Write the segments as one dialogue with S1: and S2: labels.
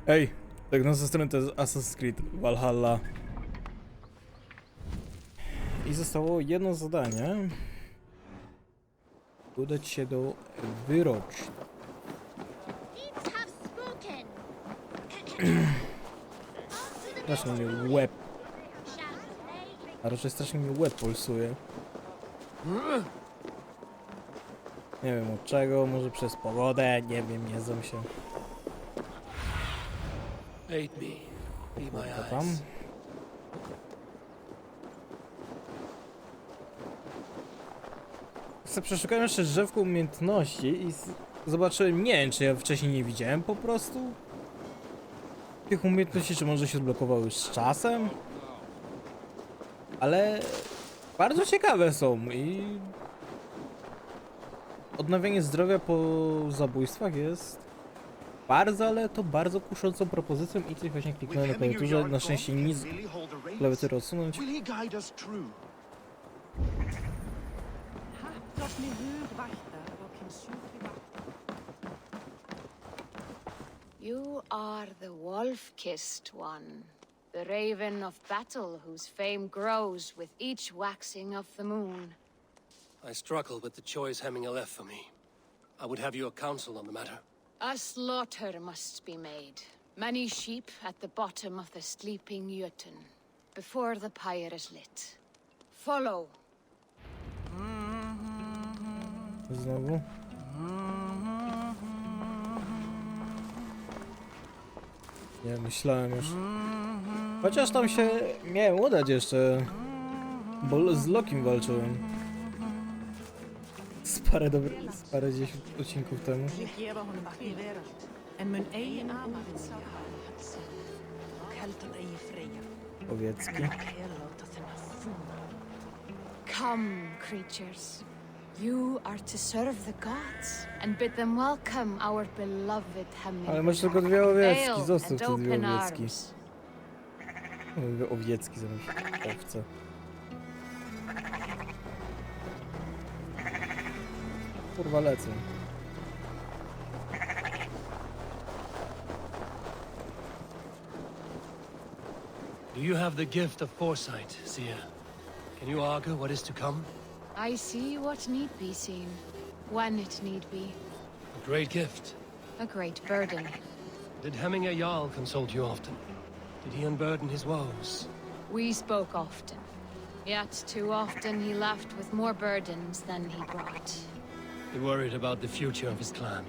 S1: Ej, tak na stronę to jest Assassin's Creed Valhalla. I zostało jedno zadanie. Udać się do wyroczni. Strasznie mi łeb, a raczej strasznie mi łeb pulsuje. Nie wiem od czego, może przez pogodę, nie wiem, nie znam się. Co tam? Przeszukałem jeszcze drzewko umiejętności i zobaczyłem, nie wiem, czy ja wcześniej nie widziałem po prostu tych umiejętności, czy może się zblokowały z czasem, ale bardzo ciekawe są i odnawianie zdrowia po zabójstwach jest bardzo, ale to bardzo kuszącą propozycją i coś właśnie kliknąłem na klawiaturze, na szczęście nic klawiatury odsunąć.
S2: You are the wolf-kissed one, the raven of battle whose fame grows with each waxing of the moon.
S3: I struggle with the choice Hemminger left for me. I would have your counsel on the matter.
S2: A slaughter must be made. Many sheep at the bottom of the sleeping Jotun, before the pyre is lit. Follow.
S1: Znowu. Nie, myślałem już. Chociaż tam się miałem udać jeszcze, bo z Lokim walczyłem. Z parę 10 odcinków temu. Powiedzki.
S2: Come, creatures. You are to serve the gods and bid them welcome our beloved Hemminger.
S1: Ale masz tylko dwie owiecki,
S2: Ale
S1: zostaw
S2: and
S1: te dwie
S2: open
S1: owiecki.
S2: arms.
S1: Mówię owiecki zamiast owce. Kurwa lecę.
S3: Do you have the gift of foresight, seer? Can you argue what is to come?
S2: I see what need be seen, when it need be.
S3: A great gift.
S2: A great burden.
S3: Did Hemminger Jarl consult you often? Did he unburden his woes?
S2: We spoke often, yet too often he left with more burdens than he brought.
S3: He worried about the future of his clan.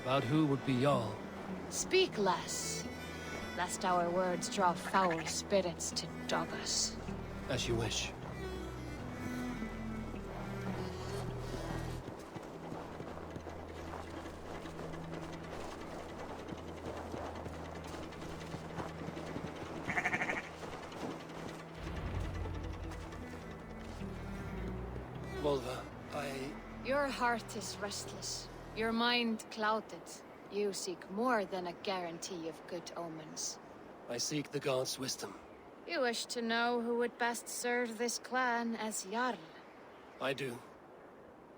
S3: About who would be Jarl.
S2: Speak less, lest our words draw foul spirits to dog us.
S3: As you wish. Volva,
S2: Your heart is restless, your mind clouded. You seek more than a guarantee of good omens.
S3: I seek the gods' wisdom.
S2: You wish to know who would best serve this clan as Jarl.
S3: I do.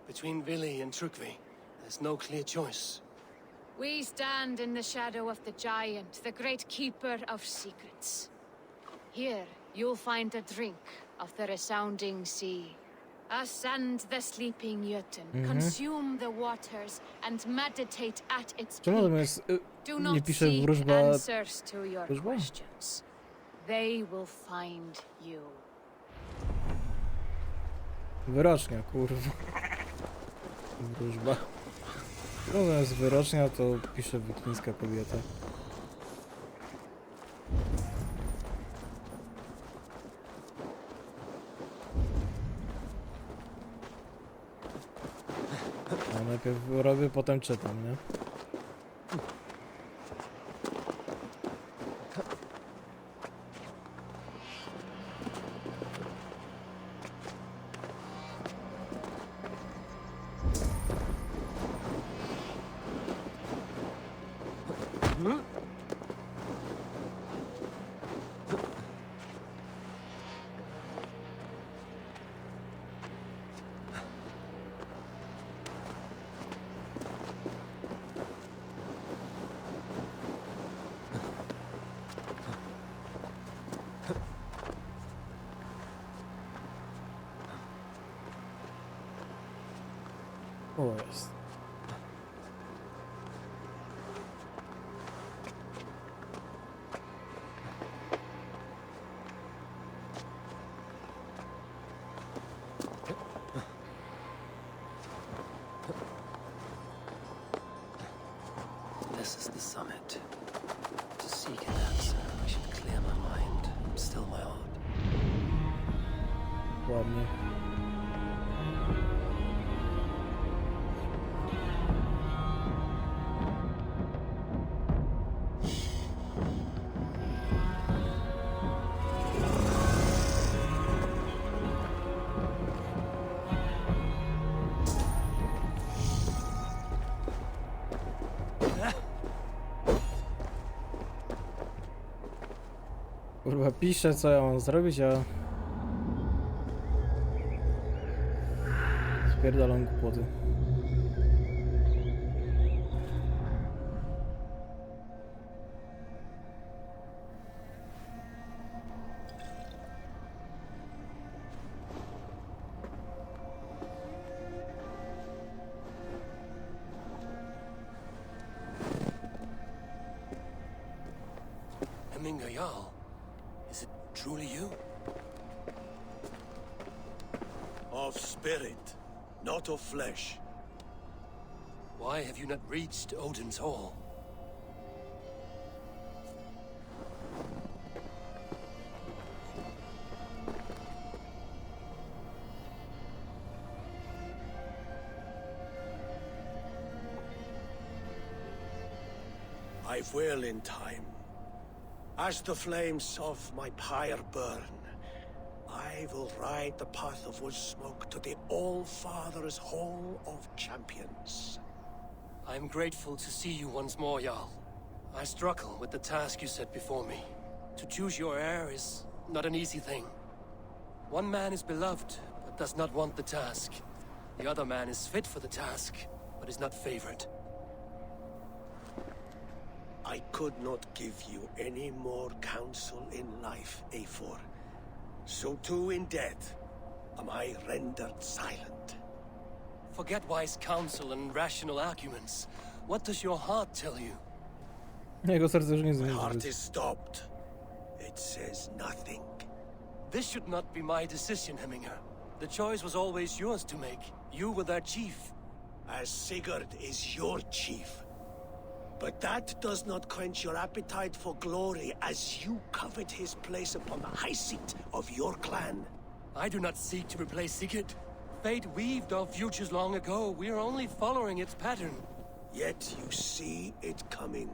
S3: Between Vili and Trukvi, there's no clear choice.
S2: We stand in the shadow of the giant, the great keeper of secrets. Here, you'll find a drink of the resounding sea. Ascend the sleeping Jotun, consume the waters, and meditate at its
S1: Czemu
S2: peak.
S1: zamiast
S2: Do
S1: nie
S2: not
S1: pisze
S2: seek
S1: wróżba?
S2: answers to your
S1: Wróżba?
S2: questions. They will find you.
S1: Wyrocznia, kurwa. Wróżba. No zamiast wyrocznia to pisze wikingska kobieta. A najpierw robię, potem czytam, nie? O, jest.
S3: This is the summit. To seek an answer, I should clear my mind, still my heart.
S1: Ładnie. Kurwa, piszę, co ja mam zrobić, a... Spierdalam głupoty.
S3: Jarl, is it truly you?
S4: Of spirit, not of flesh.
S3: Why have you not reached Odin's Hall?
S4: I will in time. As the flames of my pyre burn, I will ride the path of wood smoke to the All-Father's Hall of Champions.
S3: I am grateful to see you once more, Jarl. I struggle with the task you set before me. To choose your heir is not an easy thing. One man is beloved, but does not want the task. The other man is fit for the task, but is not favored.
S4: I could not give you any more counsel in life, Eivor. So too in death am I rendered silent.
S3: Forget wise counsel and rational arguments. What does your heart tell you?
S1: Jego serce już nie
S4: My heart
S1: zmieni.
S4: is stopped. It says nothing.
S3: This should not be my decision, Hemminger. The choice was always yours to make. You were their chief.
S4: As Sigurd is your chief. But that does not quench your appetite for glory as you covet his place upon the high seat of your clan.
S3: I do not seek to replace Sigurd. Fate weaved our futures long ago. We are only following its pattern.
S4: Yet you see it coming.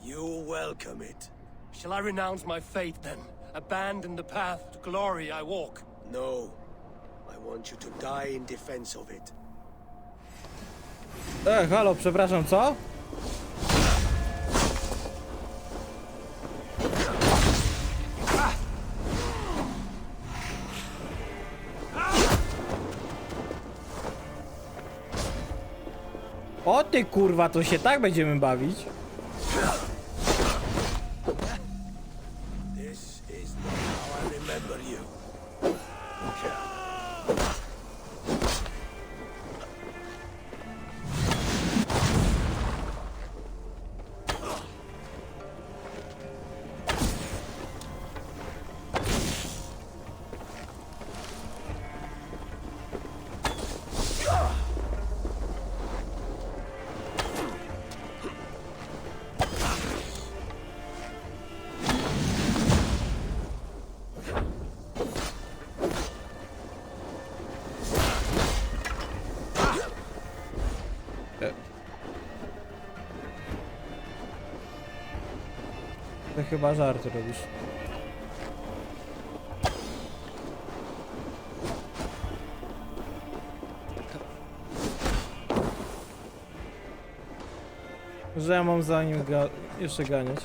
S4: You welcome it.
S3: Shall I renounce my faith, then? Abandon the path to glory I walk?
S4: No. I want you to die in defense of it.
S1: Halo, przepraszam, co? O ty kurwa, to się tak będziemy bawić.
S4: This is not how I remember you.
S1: To chyba żart robisz. Że ja mam za nim jeszcze ganiać.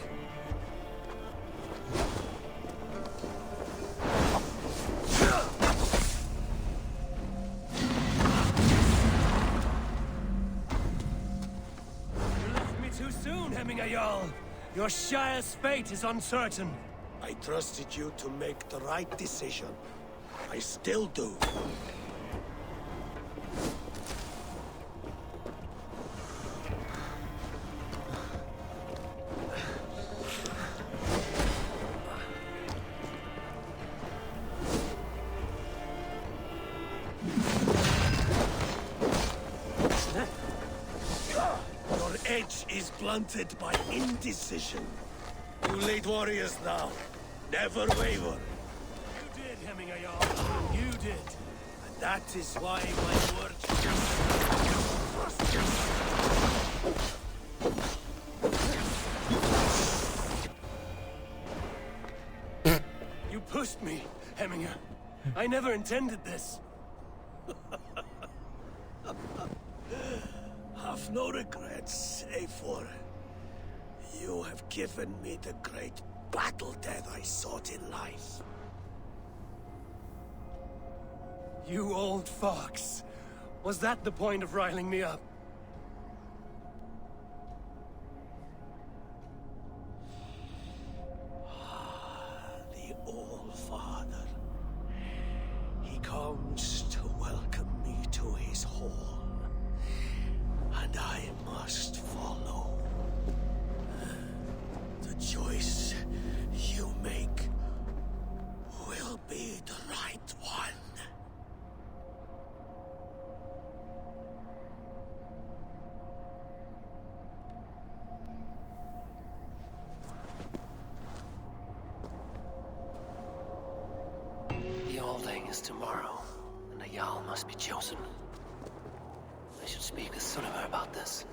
S3: Your Shire's fate is uncertain.
S4: I trusted you to make the right decision. I still do. courage is blunted by indecision. You late warriors now, never waver.
S3: You did, Hemminger Jarl. You did.
S4: And that is why my words...
S3: You pushed me, Hemminger. I never intended this.
S4: Have no regrets, Eivor. You have given me the great battle death I sought in life.
S3: You old fox. Was that the point of riling me up?
S4: The All-Father. He comes to welcome me to his hall. And I must follow. The choice you make will be the right one.
S3: The Alding is tomorrow, and a Jarl must be chosen. I should speak with Sunnema about this.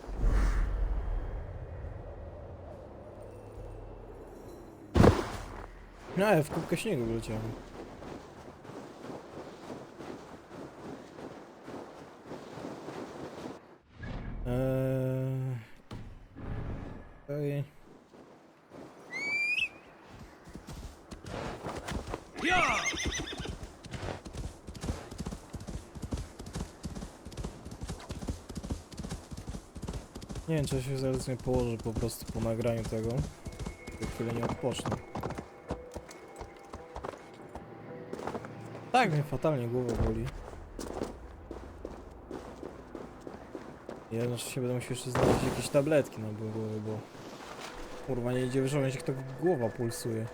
S1: No, ja w kubkę śniegu wyleciałem. Okej. Nie wiem, czy ja się zaraz nie położę po prostu po nagraniu tego. Za chwilę nie odpocznę. Tak, mnie fatalnie głowa boli. Ja oczywiście będę musiał jeszcze znaleźć jakieś tabletki na głowę, bo... Kurwa, nie idzie wyżować, jak to głowa pulsuje.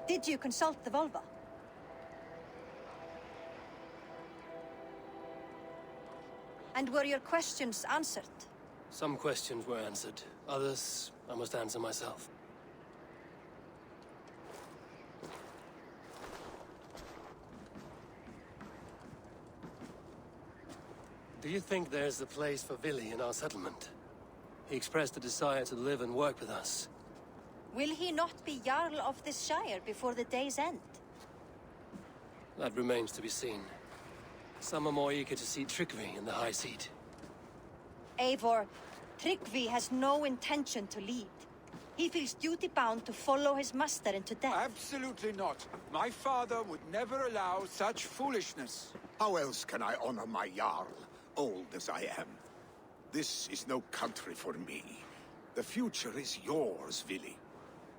S5: Did you consult the Volva? And were your questions answered?
S3: Some questions were answered. Others, I must answer myself. Do you think there's a place for Vili in our settlement? He expressed a desire to live and work with us.
S5: Will he not be Jarl of this shire before the day's end?
S3: That remains to be seen. Some are more eager to see Trickery in the high seat.
S5: Eivor, Tryggvi has no intention to lead. He feels duty-bound to follow his master into death.
S6: Absolutely not. My father would never allow such foolishness.
S7: How else can I honor my Jarl, old as I am? This is no country for me. The future is yours, Vili.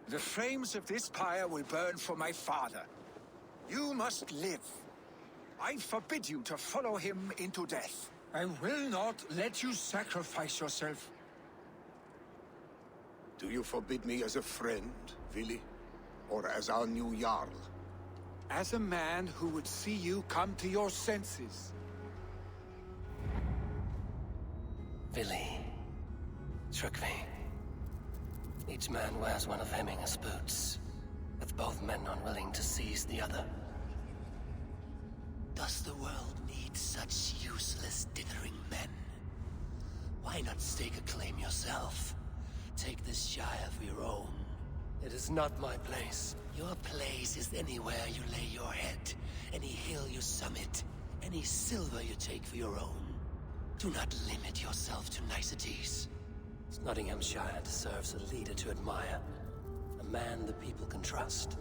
S6: The flames of this pyre will burn for my father. You must live. I forbid you to follow him into death. I will not let you sacrifice yourself.
S7: Do you forbid me as a friend, Vili? Or as our new Jarl?
S6: As a man who would see you come to your senses.
S3: Vili. Trickery. Each man wears one of Hemminger's boots, with both men unwilling to seize the other.
S4: Does the world need such useless dithering men? Why not stake a claim yourself? Take this shire for your own.
S3: It is not my place.
S4: Your place is anywhere you lay your head, any hill you summit, any silver you take for your own. Do not limit yourself to niceties.
S3: Nottinghamshire deserves a leader to admire, a man the people can trust.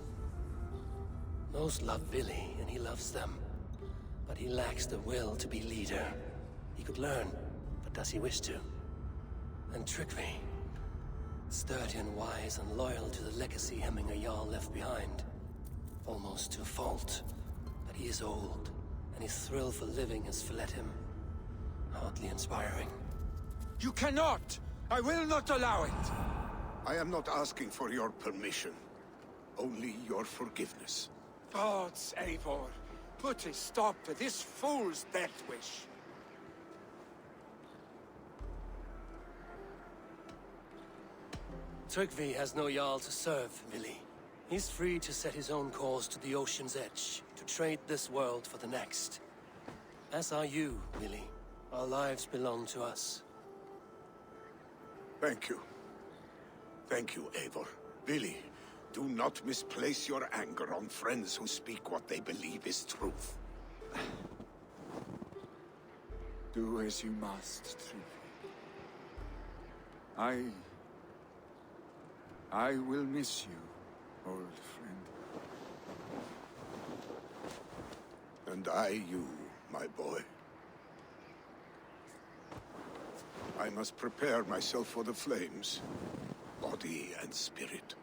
S3: Most love Vili, and he loves them. But he lacks the will to be leader. He could learn, but does he wish to? And Trickery, sturdy and wise and loyal to the legacy Hemminger Jarl left behind. Almost to a fault, but he is old, and his thrill for living has fled him. Hardly inspiring.
S6: You cannot! I will not allow it!
S7: I am not asking for your permission. Only your forgiveness.
S6: Gods, Eivor, put a stop to this fool's death wish.
S3: Tryggvi has no Jarl to serve, Vili. He's free to set his own course to the ocean's edge, to trade this world for the next. As are you, Vili. Our lives belong to us.
S7: Thank you. Thank you, Eivor. Billy, do not misplace your anger on friends who speak what they believe is truth.
S6: Do as you must, Tryggvi. I will miss you, old friend.
S7: And I you, my boy. I must prepare myself for the flames, body and spirit.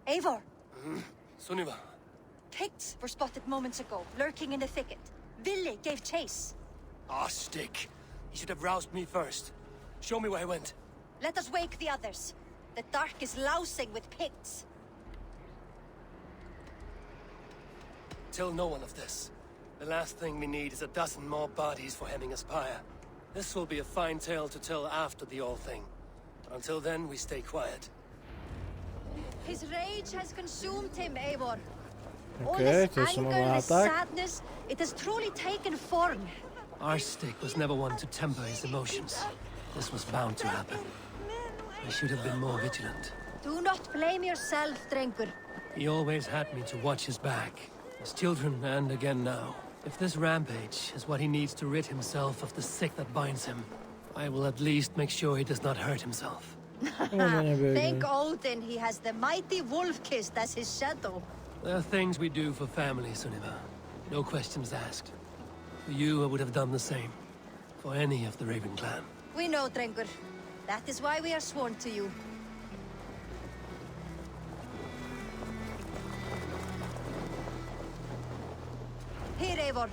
S5: Eivor,
S3: Sunniva,
S5: Picts were spotted moments ago, lurking in the thicket. Vili gave chase.
S3: ah, stick. He should have roused me first. Show me where he went.
S5: Let us wake the others. The dark is lousing with Picts.
S3: Tell no one of this. The last thing we need is a dozen more bodies for Hemminger's pyre. This will be a fine tale to tell after the All Thing. But until then, we stay quiet.
S5: His rage has consumed him, Eivor. All
S1: Okej,
S5: this
S1: to jeszcze
S5: anger,
S1: mamy
S5: this
S1: atak.
S5: sadness, it has truly taken form.
S3: Our stick was never one to temper his emotions. This was bound to happen. I should have been more vigilant.
S5: Do not blame yourself, Drengur.
S3: He always had me to watch his back. His children, and again now. If this rampage is what he needs to rid himself of the sick that binds him, I will at least make sure he does not hurt himself.
S1: Może nie
S5: Thank
S1: biegnie.
S5: Odin he has the mighty Wolf-Kissed as his shadow.
S3: There are things we do for family, Sunniva. No questions asked. For you, I would have done the same. For any of the Raven clan.
S5: We know, Drengur. That is why we are sworn to you. Here, Eivor.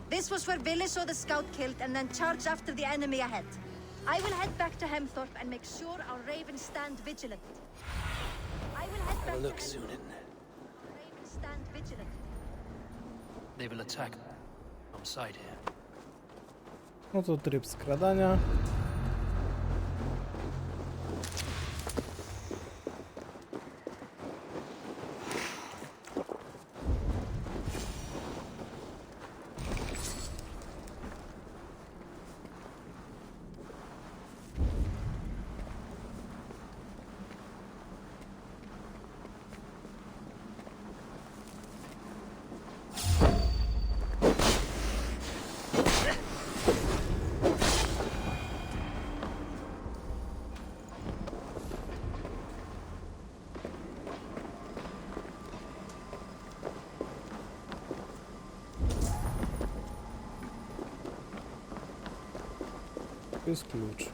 S5: This was where Vili saw the scout killed and then charged after the enemy ahead. I will head back to Hemthorpe and make sure our ravens stand vigilant. I will head
S3: Have
S5: back
S3: a look,
S5: to Hemthorpe.
S3: Sunin.
S5: Ravens stand vigilant.
S3: They will attack from side here.
S1: No to tryb skradania. To jest klucz.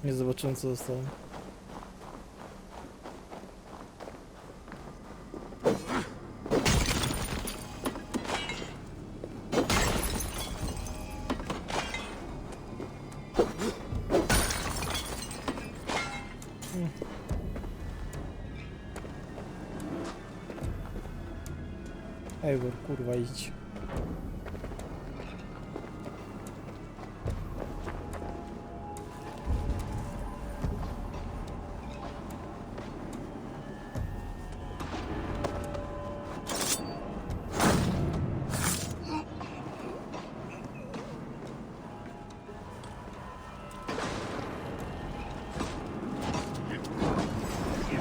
S1: Nie zobaczyłem co zostało. Eivor, kurwa idź.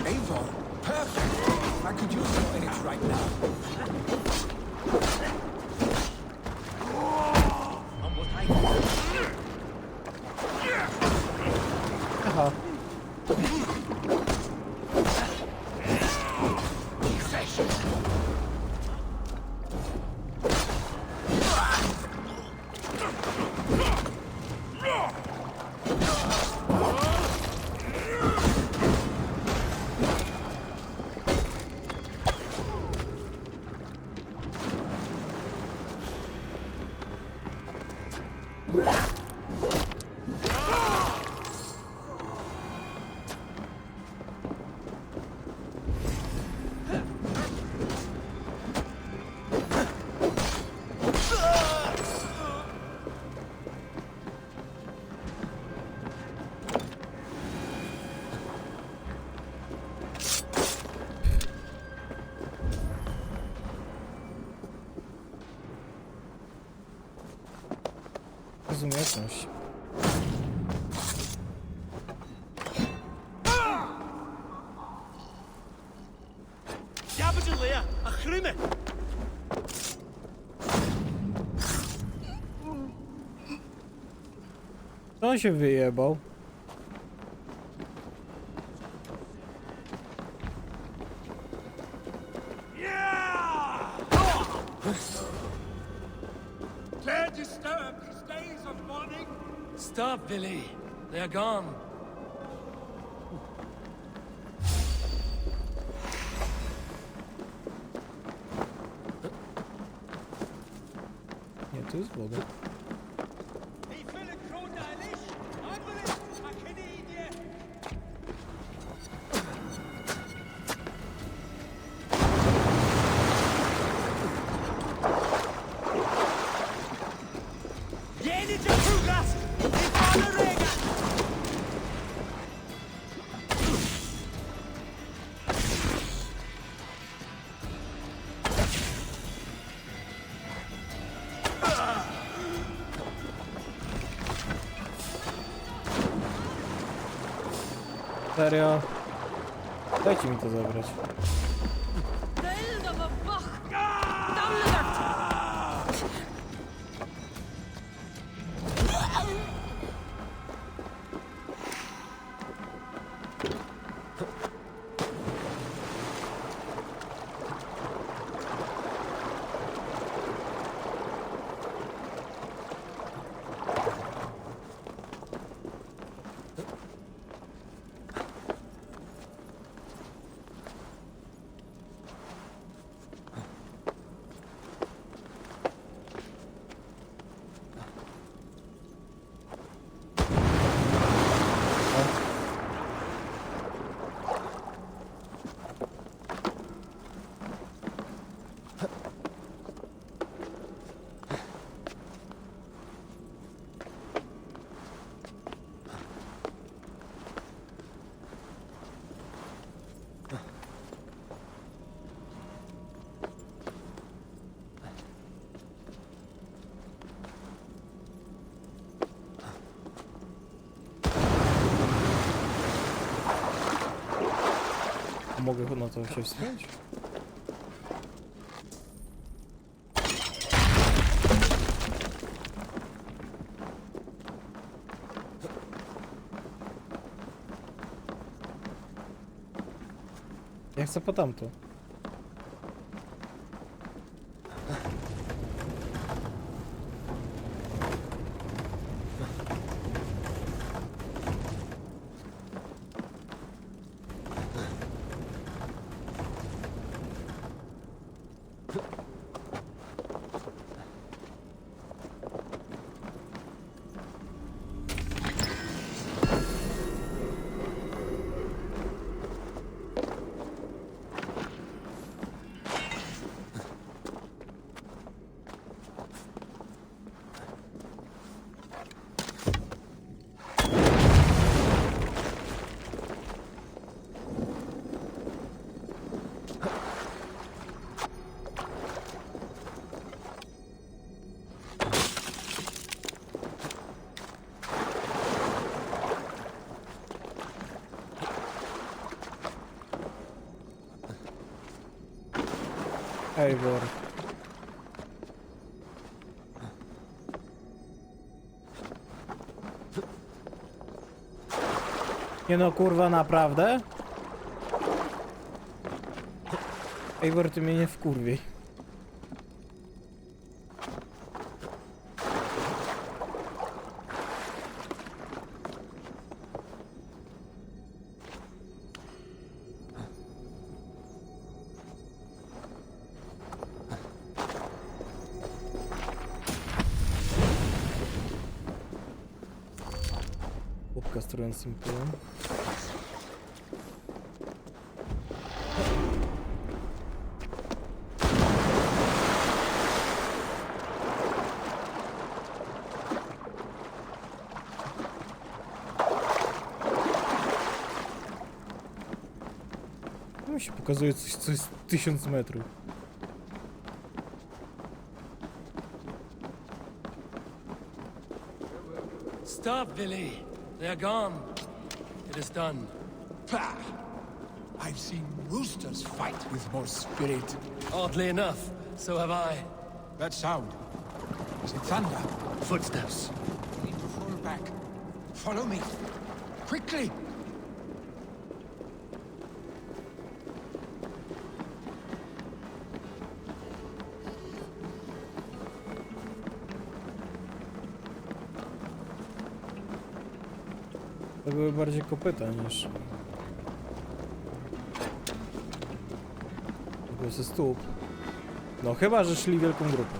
S6: Eivor, perfect! I could use your aid right now.
S1: Aha. Umiejętność. On się wyjebał.
S6: Dare disturb these days of mourning?
S3: Stop, Billy. They're gone.
S1: Nie, tu jest woda. Serio? Dajcie mi to zabrać. Mogę na to się wspiąć? Ja chcę po tamto. Eivor. Nie no, kurwa, naprawdę? Eivor, ty mnie nie wkurwiej. Chłopka z trującym pyłem. No się pokazuje coś, co jest 1000 metrów.
S3: Stop, Billy. They're gone. It is done.
S6: Pah! I've seen roosters fight with more spirit.
S3: Oddly enough, so have I.
S6: That sound. Is it thunder?
S3: Footsteps.
S6: We need to fall back. Follow me. Quickly!
S1: To były bardziej kopyta niż... Głosy stóp. No chyba, że szli wielką grupą.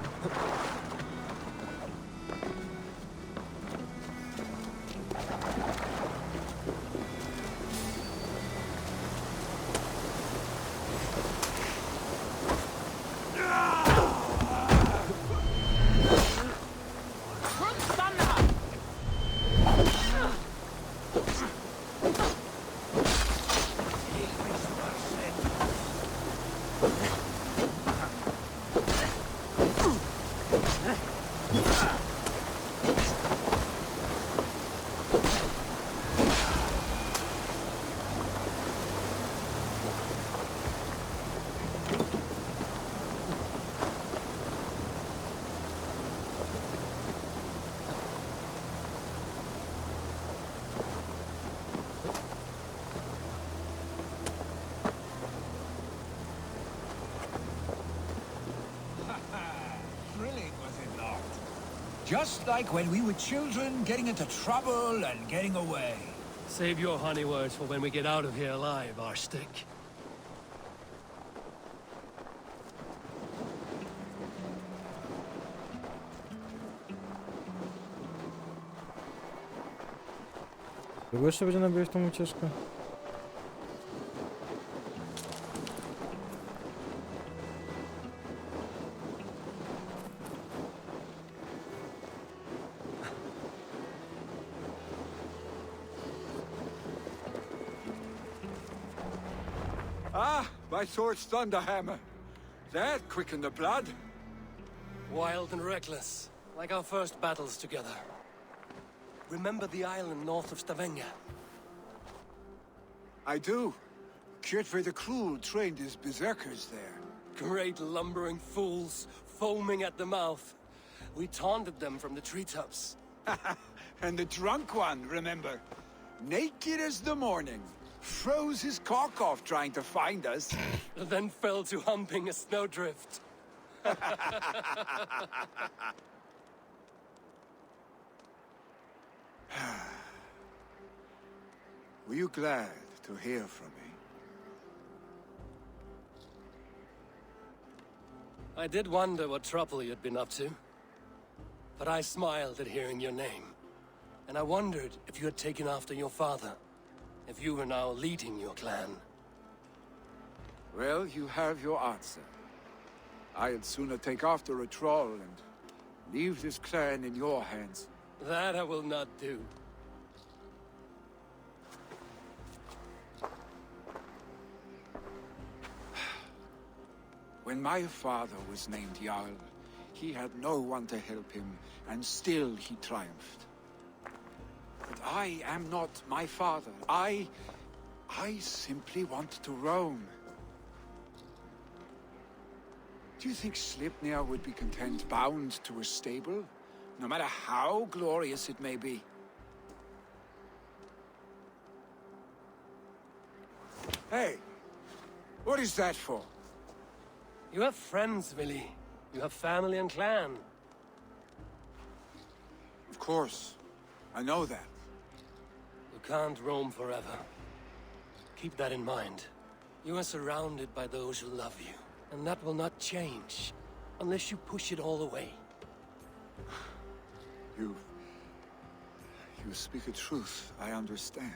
S6: Thrilling, was it not? Just like when we were children, getting into trouble and getting away.
S3: Save your honey words for when we get out of here alive, Arstick.
S1: Długo jeszcze będzie nabijać tą ucieczkę?
S6: Ah, by Thor's thunderhammer. That quickened the blood.
S3: Wild and reckless, like our first battles together. Remember the island north of Stavanger?
S6: I do. Kjotve the Cruel trained his berserkers there.
S3: Great lumbering fools, foaming at the mouth. We taunted them from the treetops.
S6: And the drunk one, remember? Naked as the morning. Froze his cock off trying to find us.
S3: Then fell to humping a snowdrift.
S6: Were you glad to hear from me?
S3: I did wonder what trouble you'd been up to. But I smiled at hearing your name. And I wondered if you had taken after your father. If you were now leading your clan.
S6: Well, you have your answer. I'd sooner take after a troll and leave this clan in your hands.
S3: That I will not do.
S6: When my father was named Jarl, he had no one to help him, and still he triumphed. But I am not my father. I simply want to roam. Do you think Sleipnir would be content bound to a stable? No matter how glorious it may be? Hey, what is that for?
S3: You have friends, Willy. You have family and clan.
S6: Of course, I know that.
S3: You can't roam forever. Keep that in mind. You are surrounded by those who love you, and that will not change unless you push it all away.
S6: You speak the truth, I understand.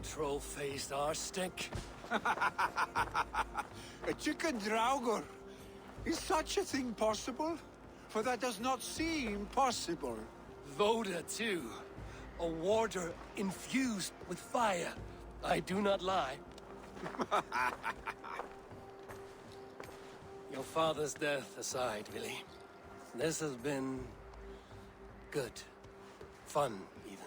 S3: Troll-faced arse-stink.
S6: A chicken drauger! Is such a thing possible? For that does not seem possible.
S3: Voda, too. A warder infused with fire. I do not lie. Your father's death aside, Willy. This has been... good. Fun, even.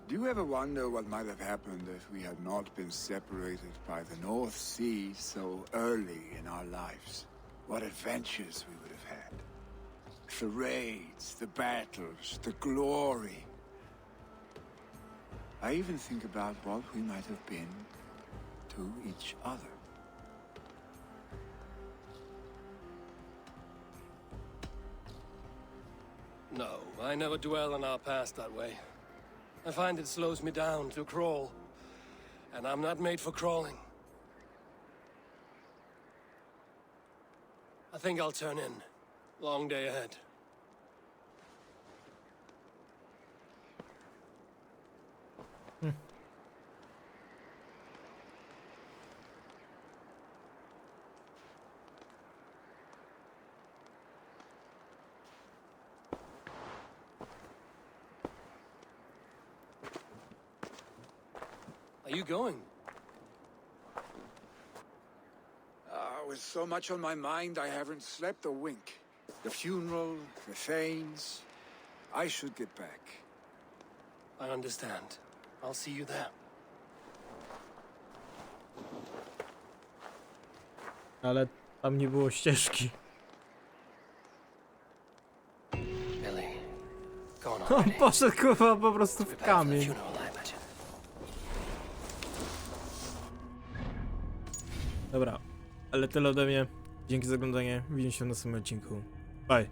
S6: Do you ever wonder what might have happened if we had not been separated by the North Sea so early in our lives? What adventures we would have had. The raids, the battles, the glory. I even think about what we might have been to each other.
S3: No, I never dwell on our past that way. I find it slows me down to crawl. And I'm not made for crawling. I think I'll turn in. Long day ahead. Are you going?
S6: With so much on my mind, I haven't slept a wink. The funeral, the Thanes. I should get back.
S3: I understand. I'll see you there.
S1: Ale tam nie było ścieżki.
S3: Billy, go on
S1: On
S3: already.
S1: poszedł kurwa po prostu w
S3: Prepare for the
S1: kamień.
S3: funeral, I imagine.
S1: Dobra, ale tyle ode mnie. Dzięki za oglądanie. Widzimy się w następnym odcinku. Bye.